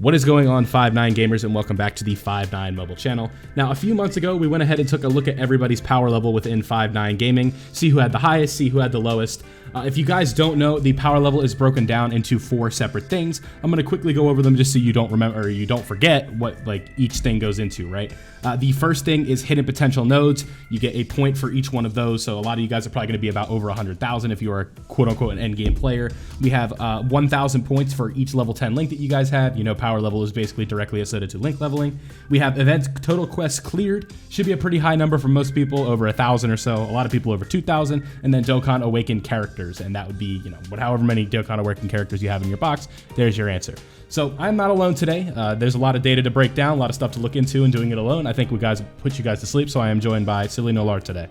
What is going on, 5-9 gamers, and welcome back to the 5-9 mobile channel. Now, a few months ago, we went ahead and took a look at everybody's power level within 5-9 gaming, see who had the highest, see who had the lowest. If you guys don't know, the power level is broken down into 4 separate things. I'm going to quickly go over them just so you don't remember, or you don't forget what each thing goes into, right? The first thing is hidden potential nodes. You get a point for each one of those, so a lot of you guys are probably going to be about over 100,000 if you are quote-unquote an endgame player. We have 1,000 points for each level 10 link that you guys have. You know, power level is basically directly associated to link leveling. We have events total quests cleared. Should be a pretty high number for most people, over 1,000 or so. A lot of people over 2,000. And then Dokkan awakened characters, and that would be, you know, however many Dokkan awakened characters you have in your box. There's your answer. So I'm not alone today. There's a lot of data to break down, a lot of stuff to look into, and doing it alone, I think we guys put you guys to sleep. So I am joined by silly Nolar today.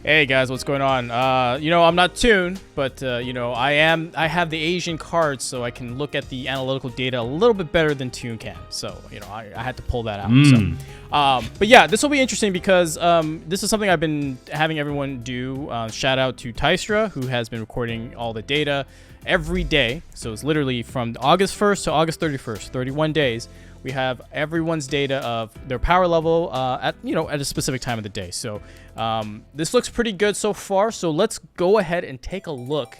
Hey guys, what's going on? I'm not Toon, but I have the Asian cards, so I can look at the analytical data a little bit better than Toon can. So, I had to pull that out. But yeah, this will be interesting because this is something I've been having everyone do. Shout out to Tystra, who has been recording all the data every day. So it's literally from August 1st to August 31st, 31 days. We have everyone's data of their power level at a specific time of the day. So this looks pretty good so far. So let's go ahead and take a look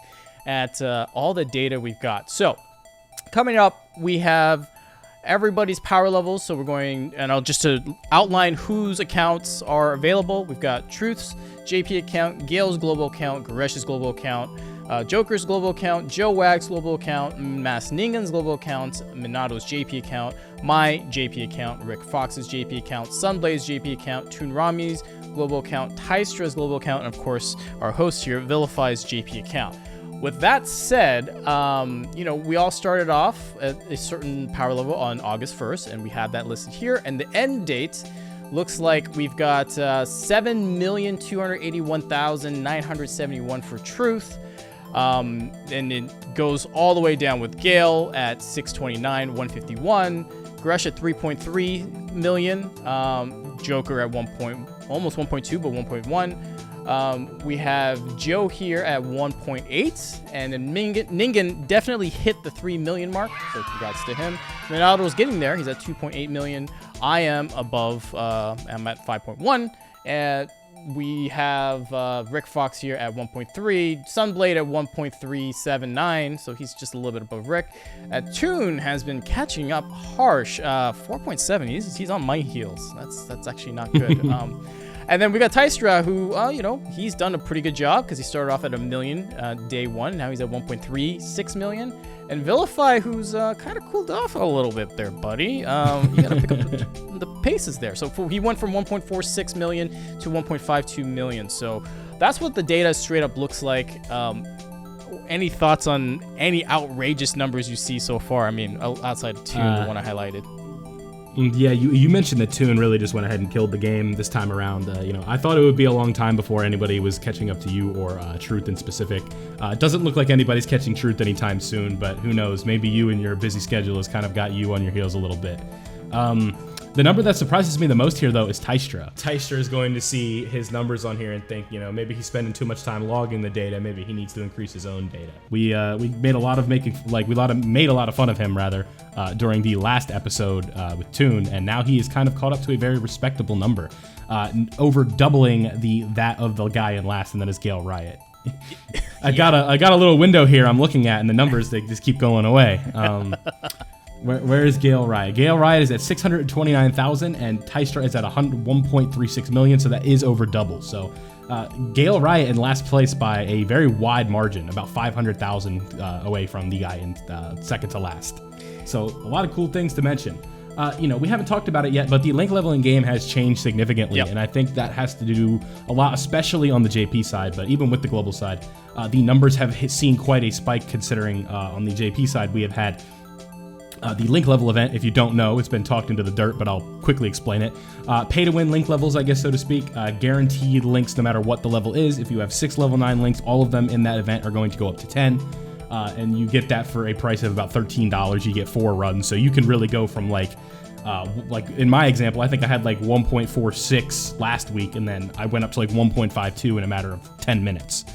at all the data we've got. So coming up, we have everybody's power levels. So we're going, and I'll just to outline whose accounts are available. We've got Truth's JP account, Gale's global account, Garesh's global account, Joker's global account, Joe Wag's global account, Mas Ningan's global account, Minato's JP account, my JP account, Rick Fox's JP account, Sunblade's JP account, Toon Rami's global account, Tystra's global account, and of course our host here, Villuhfy's JP account. With that said, we all started off at a certain power level on August 1st, and we have that listed here, and the end date looks like we've got 7,281,971 for Truth. And it goes all the way down with Gale at 629, 151, Gresh at 3.3 million, Joker at almost 1.2, but 1.1. We have Joe here at 1.8, and then Ningen definitely hit the 3 million mark, so congrats to him. Minato's getting there. He's at 2.8 million. I am above, I'm at 5.1, and we have Rick Fox here at 1.3, Sunblade at 1.379, so he's just a little bit above Rick. Toon has been catching up harsh, 4.7. He's on my heels. That's actually not good. And then we got Tystra, who he's done a pretty good job because he started off at 1 million day one. Now he's at 1.36 million. And Villuhfy, who's kind of cooled off a little bit there, buddy. You gotta pick up the paces there. So he went from 1.46 million to 1.52 million. So that's what the data straight up looks like. Any thoughts on any outrageous numbers you see so far? I mean, outside of Toon, the one I highlighted. Yeah, you mentioned that Toon really just went ahead and killed the game this time around. I thought it would be a long time before anybody was catching up to you or Truth in specific. It doesn't look like anybody's catching Truth anytime soon, but who knows? Maybe you and your busy schedule has kind of got you on your heels a little bit. The number that surprises me the most here, though, is Tystra. Tystra is going to see his numbers on here and think, maybe he's spending too much time logging the data. Maybe he needs to increase his own data. We made a lot of fun of him rather during the last episode with Toon, and now he is kind of caught up to a very respectable number, over doubling that of the guy in last, and that is Gale Riot. I got a little window here I'm looking at, and the numbers they just keep going away. Where is Gale Riot? Gale Riot is at 629,000, and Tystra is at 1.36 million, so that is over double. So Gale Riot in last place by a very wide margin, about 500,000 away from the guy in second to last. So a lot of cool things to mention. We haven't talked about it yet, but the link leveling game has changed significantly, and I think that has to do a lot, especially on the JP side, but even with the global side, the numbers have seen quite a spike considering on the JP side we have had the link level event. If you don't know, it's been talked into the dirt, but I'll quickly explain it. Pay to win link levels, I guess, so to speak. Guaranteed links no matter what the level is. If you have 6 level 9 links, all of them in that event are going to go up to 10. And you get that for a price of about $13. You get 4 runs. So you can really go from like in my example, I think I had like 1.46 last week, and then I went up to like 1.52 in a matter of 10 minutes.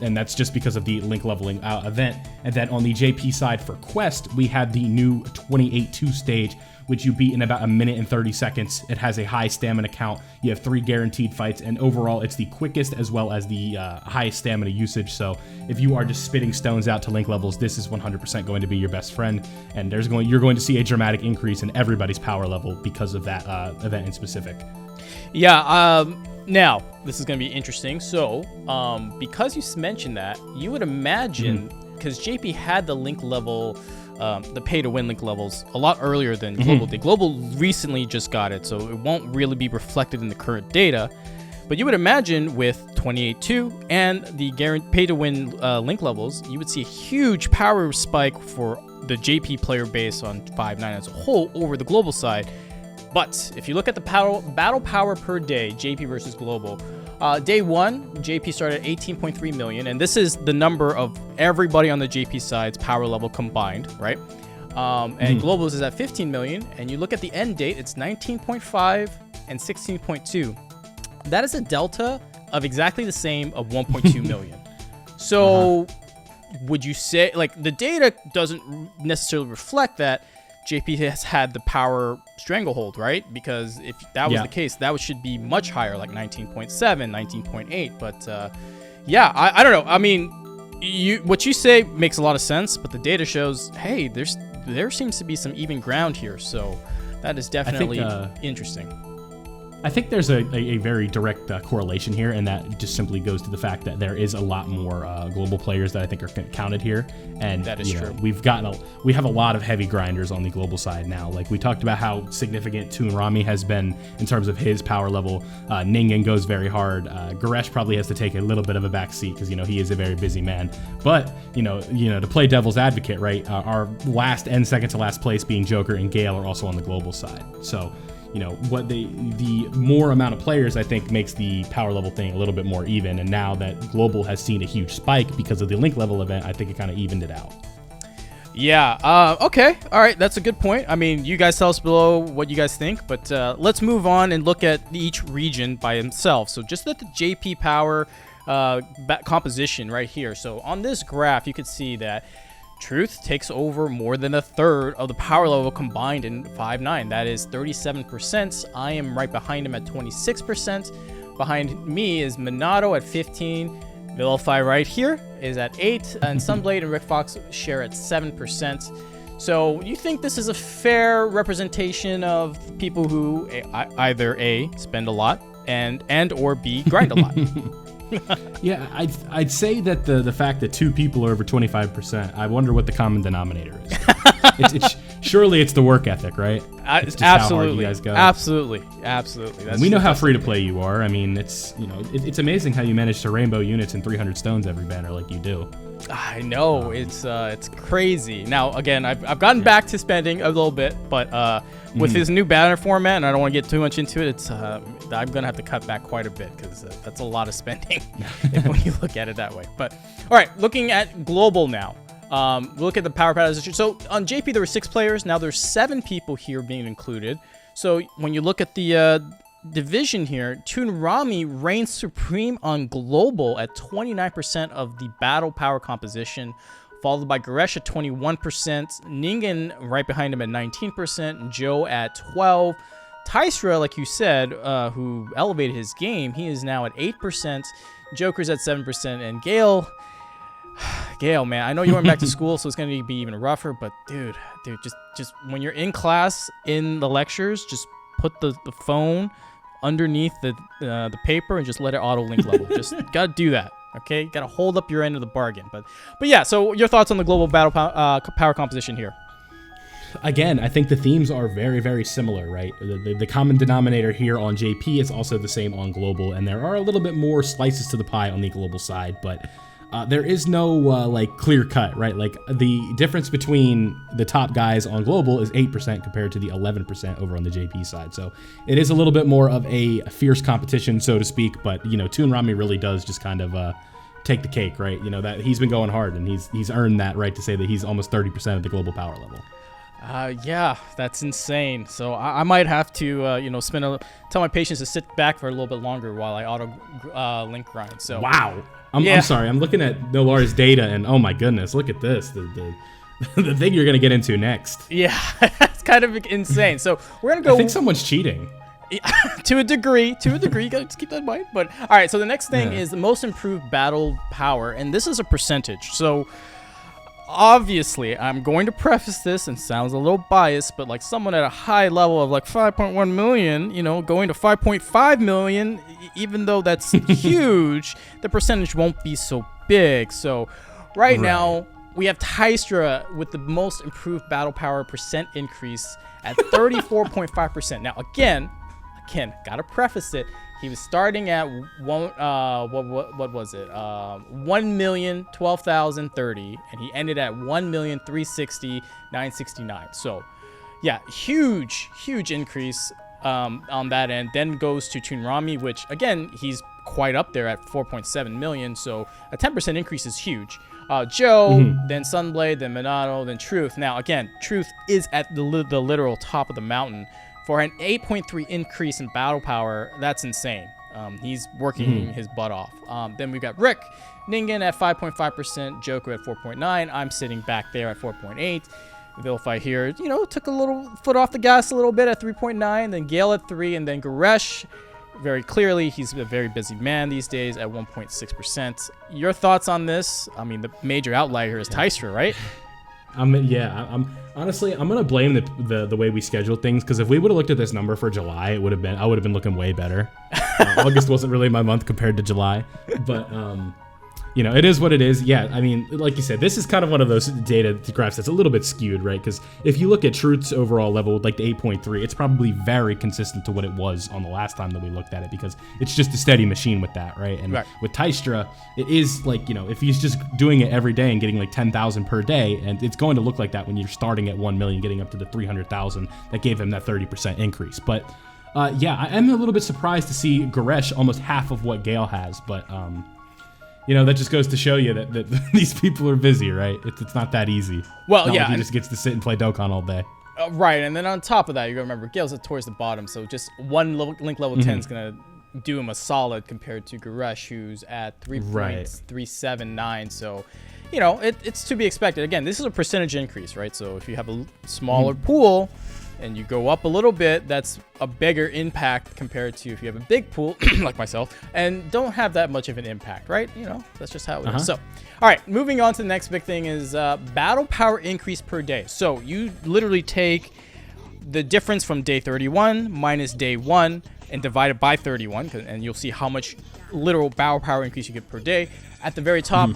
and that's just because of the link leveling event. And then on the JP side for Quest, we had the new 28-2 stage, which you beat in about 1 minute and 30 seconds. It has a high stamina count. You have 3 guaranteed fights, and overall, it's the quickest as well as the highest stamina usage. So if you are just spitting stones out to link levels, this is 100% going to be your best friend, and you're going to see a dramatic increase in everybody's power level because of that event in specific. Yeah, now, this is going to be interesting. So, because you mentioned that, you would imagine, because JP had the link level, the pay-to-win link levels a lot earlier than Global did. Global recently just got it, so it won't really be reflected in the current data. But you would imagine with 28-2 and the pay-to-win link levels, you would see a huge power spike for the JP player base on 5.9 as a whole over the Global side. But if you look at the battle power per day, JP versus Global, day 1, JP started at 18.3 million, and this is the number of everybody on the JP side's power level combined, right? And Global's is at 15 million, and you look at the end date, it's 19.5 and 16.2. That is a delta of exactly the same of 1.2 million. So would you say, like, the data doesn't necessarily reflect that JP has had the power stranglehold, right? Because if that was the case, that should be much higher, like 19.7, 19.8. But yeah, I don't know. I mean, what you say makes a lot of sense, but the data shows, hey, there seems to be some even ground here. So that is definitely interesting. I think there's a very direct correlation here, and that just simply goes to the fact that there is a lot more global players that I think are counted here, and that is true. We have a lot of heavy grinders on the global side now. Like we talked about how significant Toon Rami has been in terms of his power level. Ningen goes very hard. Goresh probably has to take a little bit of a back seat because he is a very busy man. But to play devil's advocate, right? Our last and second to last place being Joker and Gale are also on the global side. So. What the more amount of players, I think, makes the power level thing a little bit more even. And now that Global has seen a huge spike because of the link level event, I think it kind of evened it out. Yeah. Okay. All right. That's a good point. I mean, you guys tell us below what you guys think, but let's move on and look at each region by itself. So just at the JP power composition right here. So on this graph, you could see that Truth takes over more than a third of the power level combined in 5.9. That is 37%. I am right behind him at 26%. Behind me is Minato at 15. Villuhfy right here is at 8. And Sunblade and Rick Fox share at 7%. So you think this is a fair representation of people who either A, spend a lot, and or B, grind a lot? Yeah, I'd say that the fact that 2 people are over 25%, I wonder what the common denominator is. Surely it's the work ethic, right? It's just absolutely, how hard you guys go. Absolutely. We know how free to play you are. I mean, it's amazing how you manage to rainbow units in 300 stones every banner like you do. I know, it's crazy. Now, again, I've gotten back to spending a little bit, but with his new banner format, and I don't want to get too much into it, I'm going to have to cut back quite a bit because that's a lot of spending when you look at it that way. But, all right, looking at global now. Look at the power position. So on JP, there were 6 players. Now there's 7 people here being included. So when you look at the division here, Toon Rami reigns supreme on global at 29% of the battle power composition, followed by Goresh at 21%, Ningen right behind him at 19%, Joe at 12%. Tysra, like you said, who elevated his game, he is now at 8%, Joker's at 7%, and Gale, man, I know you went back to school, so it's going to be even rougher, but dude, just when you're in class, in the lectures, just put the phone underneath the paper and just let it auto link level. Just gotta do that, okay? Gotta hold up your end of the bargain. But yeah, so your thoughts on the global battle power composition here? Again, I think the themes are very, very similar, right? The common denominator here on JP is also the same on global, and there are a little bit more slices to the pie on the global side, but there is no like clear cut, right? Like the difference between the top guys on global is 8% compared to the 11% over on the JP side. So it is a little bit more of a fierce competition, so to speak. But Toon Rami really does just kind of take the cake, right? That he's been going hard, and he's earned that right to say that he's almost 30% of the global power level. Yeah, that's insane. So I might have to, tell my patients to sit back for a little bit longer while I auto link grind. So wow. I'm sorry. I'm looking at Nolar's data, and oh my goodness, look at this. The thing you're gonna get into next. Yeah, it's kind of insane. So we're gonna go. I think someone's cheating. To a degree, you gotta keep that in mind. But all right, so the next thing is the most improved battle power, and this is a percentage. So obviously, I'm going to preface this and sounds a little biased, but like someone at a high level of like 5.1 million, going to 5.5 million, even though that's huge, the percentage won't be so big. So right now, we have Tystra with the most improved battle power percent increase at 34.5%. Now, again, gotta preface it. He was starting at what was it? 1,012,030, and he ended at 1,360,969. So, yeah, huge increase on that end. Then goes to Toonrami, which again he's quite up there at 4.7 million. So a 10% increase is huge. Joe, then Sunblade, then Minato, then Truth. Now, again, Truth is at the literal top of the mountain. For an 8.3 increase in battle power, that's insane. He's working his butt off. Then we got Rick, Ningen at 5.5%, Joker at 4.9. I'm sitting back there at 4.8. Villuhfy here, took a little foot off the gas a little bit at 3.9. Then Gale at 3, and then Goresh. Very clearly, he's a very busy man these days at 1.6%. Your thoughts on this? I mean, the major outlier here is Tystra, right? I'm honestly, I'm gonna blame the way we scheduled things, because if we would have looked at this number for July, I would have been looking way better. August wasn't really my month compared to July, but it is what it is. Yeah, I mean, like you said, this is kind of one of those data graphs that's a little bit skewed, right? Because if you look at Truth's overall level, like the 8.3, it's probably very consistent to what it was on the last time that we looked at it, because it's just a steady machine with that, right? And with Tystra, it is like, if he's just doing it every day and getting like 10,000 per day, and it's going to look like that when you're starting at 1 million, getting up to the 300,000, that gave him that 30% increase. But yeah, I am a little bit surprised to see Goresh almost half of what Gale has, but that just goes to show you that these people are busy, right? It's not that easy. Well, like he just gets to sit and play Dokkan all day. Right, and then on top of that, you gotta remember, Gale's towards the bottom, so just one link level 10 is gonna do him a solid compared to Goresh, who's at 3.379. So, it's to be expected. Again, this is a percentage increase, right? So if you have a smaller pool and you go up a little bit, that's a bigger impact compared to if you have a big pool like myself and don't have that much of an impact, right? That's just how it is. So, all right, moving on to the next big thing is battle power increase per day. So you literally take the difference from day 31 minus day 1 and divide it by 31, and you'll see how much literal battle power increase you get per day. At the very top,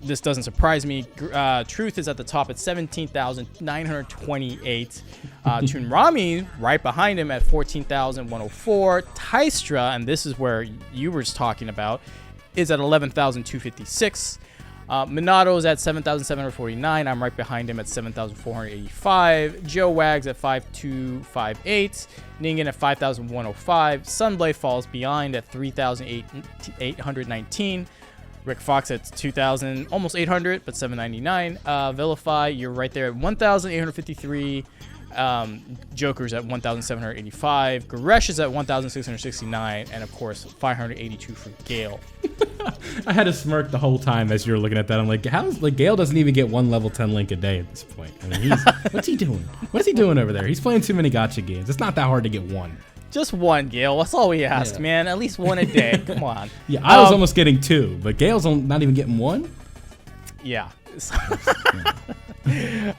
this doesn't surprise me. Truth is at the top at 17,928. Toonrami right behind him at 14,104. Tystra, and this is where you were talking about, is at 11,256. Minato's at 7,749. I'm right behind him at 7,485. Joe Wags at 5,258. Ningen at 5,105. Sunblade falls behind at 3,819. Rick Fox at 2,000, almost 800, but 799. Villuhfy, you're right there at 1,853. Joker's at 1,785. Goresh is at 1,669, and of course 582 for Gale. I had a smirk the whole time as you were looking at that. I'm like, Gale doesn't even get one level 10 link a day at this point. I mean, what's he doing? What is he doing over there? He's playing too many gacha games. It's not that hard to get one. Just one, Gale. That's all we ask, man. At least one a day. Come on. Yeah, I was almost getting 2, but Gale's not even getting 1? Yeah.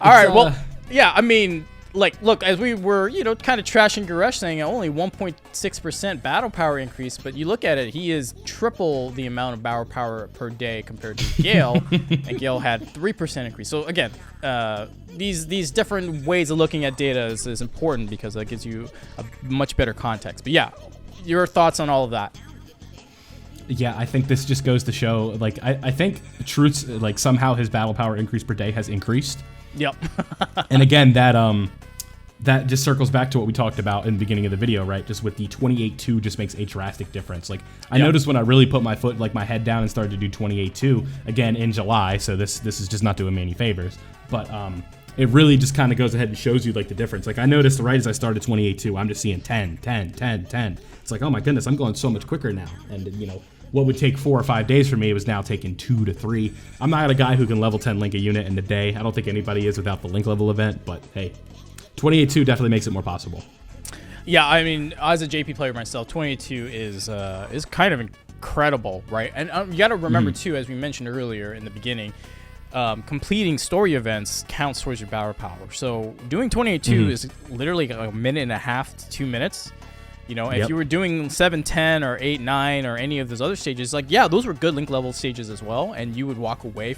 All right, well, yeah, I mean, look, as we were, kind of trashing Goresh, saying only 1.6% battle power increase, but you look at it, he is triple the amount of battle power per day compared to Gale, and Gale had 3% increase. So again, these different ways of looking at data is important because that gives you a much better context. But yeah, your thoughts on all of that? Yeah, I think this just goes to show, I think Truth's, somehow his battle power increase per day has increased. Yep. And again, that just circles back to what we talked about in the beginning of the video, right? Just with the 28.2 just makes a drastic difference. I noticed when I really put my head down and started to do 28.2 again in July, so this is just not doing me any favors. But it really just kind of goes ahead and shows you the difference. I noticed right as I started 28.2, I'm just seeing 10, 10, 10, 10. It's like, oh my goodness, I'm going so much quicker now. And what would take 4 or 5 days for me was now taking 2 to 3. I'm not a guy who can level 10 link a unit in a day. I don't think anybody is without the link level event, but hey, 28.2 definitely makes it more possible. Yeah, I mean, as a JP player myself, 22 is kind of incredible, right? And you got to remember too, as we mentioned earlier in the beginning, completing story events counts towards your battle power. So doing 28.2 is literally like a minute and a half to 2 minutes. You know, if you were doing 7-10 or 8-9 or any of those other stages, like, yeah, those were good link level stages as well. And you would walk away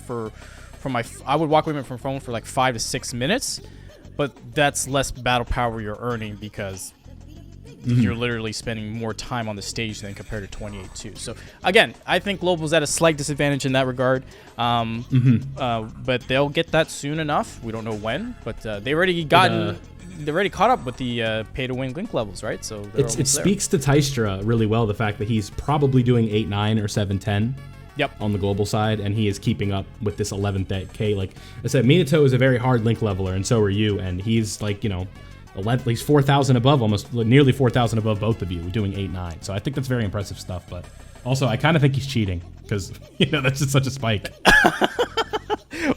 I would walk away from phone for like 5 to 6 minutes, but that's less battle power you're earning because you're literally spending more time on the stage than compared to 28.2. So again, I think Global's at a slight disadvantage in that regard. But they'll get that soon enough. We don't know when, but they already they're already caught up with the pay-to-win link levels, right? So it speaks to Tystra really well, the fact that he's probably doing 8-9 or 7-10 on the global side, and he is keeping up with this 11th K. Like I said, Minato is a very hard link leveler, and so are you, and he's like, you know, at least 4,000 above, almost nearly 4,000 above both of you, doing 8-9. So I think that's very impressive stuff, but also I kind of think he's cheating because, you know, that's just such a spike.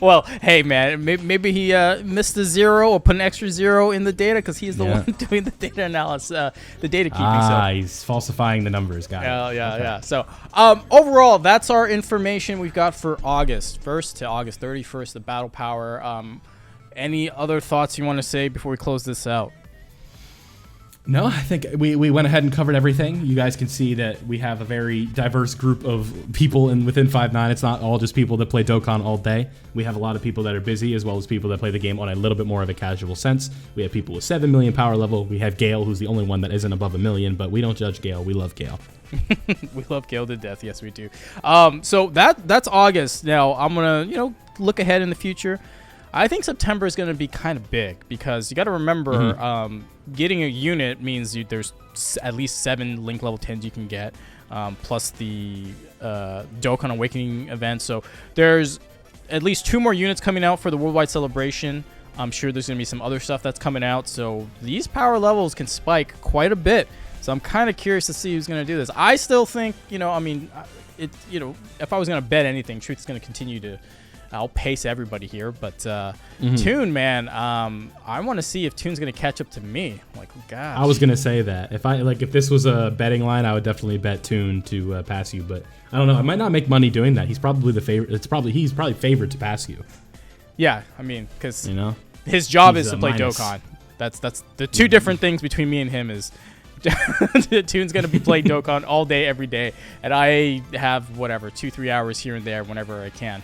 Well, hey, man, maybe he missed a 0 or put an extra 0 in the data because he's the one doing the data analysis, the data keeping. He's falsifying the numbers, guy. Yeah. So overall, that's our information we've got for August 1st to August 31st, the battle power. Any other thoughts you want to say before we close this out? No, I think we went ahead and covered everything. You guys can see that we have a very diverse group of people within 5.9. It's not all just people that play Dokkan all day. We have a lot of people that are busy, as well as people that play the game on a little bit more of a casual sense. We have people with 7 million power level. We have Gale, who's the only one that isn't above 1 million, but we don't judge Gale. We love Gale. We love Gale to death. Yes, we do. So that's August. Now I'm gonna look ahead in the future. I think September is going to be kind of big because you got to remember getting a unit means there's at least 7 link level 10s you can get, plus the Dokkan Awakening event. So there's at least 2 more units coming out for the Worldwide Celebration. I'm sure there's going to be some other stuff that's coming out. So these power levels can spike quite a bit. So I'm kind of curious to see who's going to do this. I still think, if I was going to bet anything, Truth is going to continue to outpace everybody here, but Toon, man, I want to see if Toon's gonna catch up to me. Like, gosh, I was gonna say that if this was a betting line, I would definitely bet Toon to pass you, but I don't know. I might not make money doing that. He's probably the favorite. He's probably favored to pass you. Yeah, I mean, because his job is to play minus. Dokkan. That's the two different things between me and him is. Toon's gonna be playing Dokkan all day, every day, and I have 2-3 hours here and there whenever I can.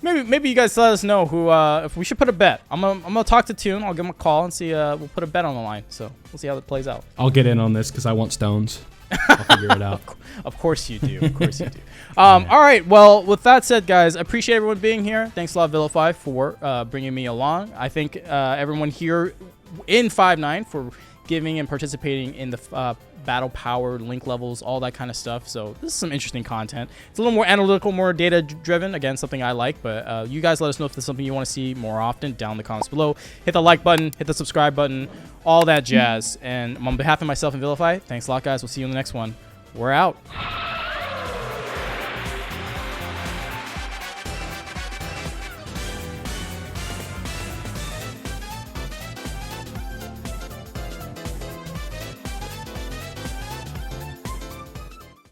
Maybe you guys let us know who if we should put a bet. I'm gonna talk to Toon. I'll give him a call and see. We'll put a bet on the line. So we'll see how it plays out. I'll get in on this because I want stones. I'll figure it out. Of course you do. Of course you do. All right. Well, with that said, guys, I appreciate everyone being here. Thanks a lot, Villuhfy, for bringing me along. I think everyone here in 5.9 for giving and participating in the battle power, link levels, all that kind of stuff. So this is some interesting content. It's a little more analytical, more data driven. Again, something I like, but you guys let us know if there's something you want to see more often down in the comments below. Hit the like button, hit the subscribe button, all that jazz. And on behalf of myself and Villuhfy, thanks a lot, guys. We'll see you in the next one. We're out.